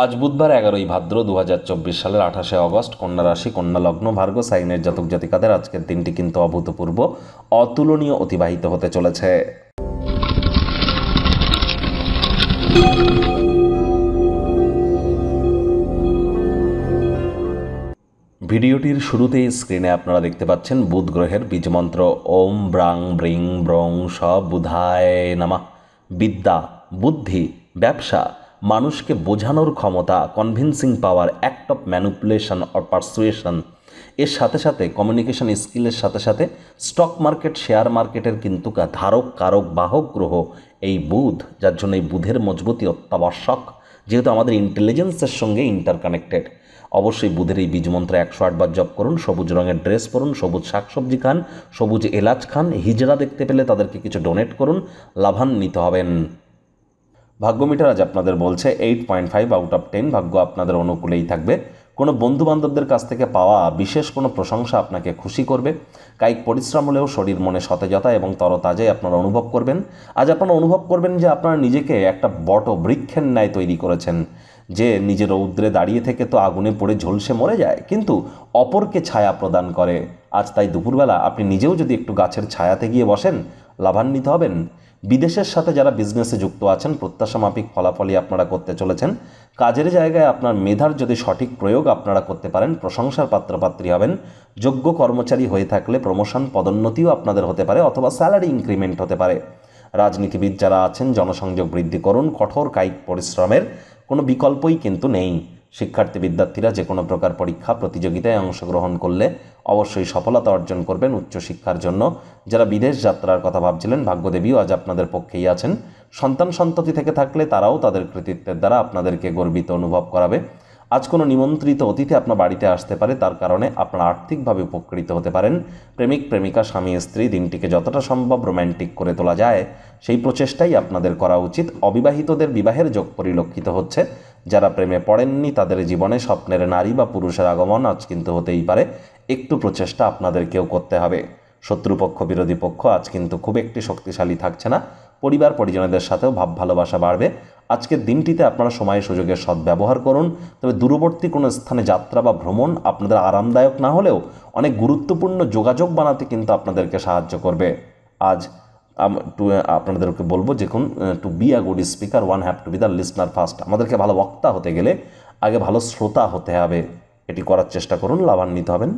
আজ বুধবার 11ই ভাদ্র 2024 সালের 28শে অগস্ট, কন্যা রাশি, কন্যা লগ্ন, ভার্গ সাইনের জাতক জাতিকাদের আজকের দিনটি কিন্তু অভূতপূর্ব, অতুলনীয় অতিবাহিত হতে চলেছে। ভিডিওটির শুরুতেই স্ক্রিনে আপনারা দেখতে পাচ্ছেন বুধ গ্রহের বীজমন্ত্র ওম ব্রাং ব্রিং ব্রং স বুধায় নমঃ। বিদ্যা, বুদ্ধি, ব্যবসা, মানুষকে বোঝানোর ক্ষমতা, convincing power, act of manipulation or persuasion, এর সাথে সাথে কমিউনিকেশন স্কিলের সাথে সাথে স্টক মার্কেট, শেয়ার মার্কেটের কিন্তু ধারক কারক বাহক গ্রহ এই বুধ, যার জন্য এই বুধের মজবুতি অত্যাবশ্যক, যেহেতু আমাদের ইন্টেলিজেন্সের সঙ্গে ইন্টারকানেক্টেড। অবশ্যই বুধের এই বীজমন্ত্র 108 বার জপ করুন, সবুজ রঙের ড্রেস পরুন, সবুজ শাকসবজি খান, সবুজ এলাচ খান, হিজড়া দেখতে পেলে তাদেরকে কিছু ডোনেট করুন, লাভান্বিত হবেন। ভাগ্য মিটার আজ আপনাদের বলছে 8.5 আউট অফ 10, ভাগ্য আপনাদের অনুকূলেই থাকবে। কোনো বন্ধুবান্ধবদের কাছ থেকে পাওয়া বিশেষ কোনো প্রশংসা আপনাকে খুশি করবে। কায়িক পরিশ্রম হলেও শরীর মনে সতেজতা এবং তরতাজাই আপনারা অনুভব করবেন। আজ আপনারা অনুভব করবেন যে আপনারা নিজেকে একটা বট বৃক্ষের ন্যায় তৈরি করেছেন, যে নিজের রৌদ্রে দাঁড়িয়ে থেকে তো আগুনে পড়ে ঝলসে মরে যায়, কিন্তু অপরকে ছায়া প্রদান করে। আজ তাই দুপুরবেলা আপনি নিজেও যদি একটু গাছের ছায়াতে গিয়ে বসেন, লাভান্বিত হবেন। বিদেশের সাথে যারা বিজনেসে যুক্ত আছেন, প্রত্যাশামাফিক ফলাফলই আপনারা করতে চলেছেন। কাজের জায়গায় আপনার মেধার যদি সঠিক প্রয়োগ আপনারা করতে পারেন, প্রশংসার পাত্রপাত্রী হবেন। যোগ্য কর্মচারী হয়ে থাকলে প্রমোশন, পদোন্নতিও আপনাদের হতে পারে, অথবা স্যালারি ইনক্রিমেন্ট হতে পারে। রাজনীতিবিদ যারা আছেন, জনসংযোগ বৃদ্ধি করুন। কঠোর কায়িক পরিশ্রমের কোনো বিকল্পই কিন্তু নেই। শিক্ষার্থী বিদ্যার্থীরা যে কোনো প্রকার পরীক্ষা প্রতিযোগিতায় অংশগ্রহণ করলে অবশ্যই সফলতা অর্জন করবেন উচ্চশিক্ষার জন্য। যারা বিদেশ যাত্রার কথা ভাবছিলেন, ভাগ্যদেবীও আজ আপনাদের পক্ষেই আছেন। সন্তান সন্ততি থেকে থাকলে তারাও তাদের কৃতিত্বের দ্বারা আপনাদেরকে গর্বিত অনুভব করাবে। আজ কোনো নিমন্ত্রিত অতিথি আপনার বাড়িতে আসতে পারে, তার কারণে আপনারা আর্থিকভাবে উপকৃত হতে পারেন। প্রেমিক প্রেমিকা, স্বামী স্ত্রী দিনটিকে যতটা সম্ভব রোম্যান্টিক করে তোলা যায় সেই প্রচেষ্টাই আপনাদের করা উচিত। অবিবাহিতদের বিবাহের যোগ পরিলক্ষিত হচ্ছে। যারা প্রেমে পড়েননি তাদের জীবনে স্বপ্নের নারী বা পুরুষের আগমন আজ কিন্তু হতেই পারে। একটু প্রচেষ্টা আপনাদেরকেও করতে হবে। শত্রুপক্ষ, বিরোধী পক্ষ আজ কিন্তু খুব একটি শক্তিশালী থাকছে না। পরিবার পরিজনদের সাথেও ভাব ভালোবাসা বাড়বে। আজকের দিনটিতে আপনারা সময় সুযোগের সদ্ব্যবহার করুন। তবে দূরবর্তী কোনো স্থানে যাত্রা বা ভ্রমণ আপনাদের আরামদায়ক না হলেও অনেক গুরুত্বপূর্ণ যোগাযোগ বানাতে কিন্তু আপনাদেরকে সাহায্য করবে। আজ আপনাদেরকে বলবো, যে to be a good speaker one have to be the listener first. আমাদেরকে ভালো বক্তা হতে গেলে আগে ভালো শ্রোতা হতে হবে। এটি করার চেষ্টা করুন, লাভান্বিত হবেন।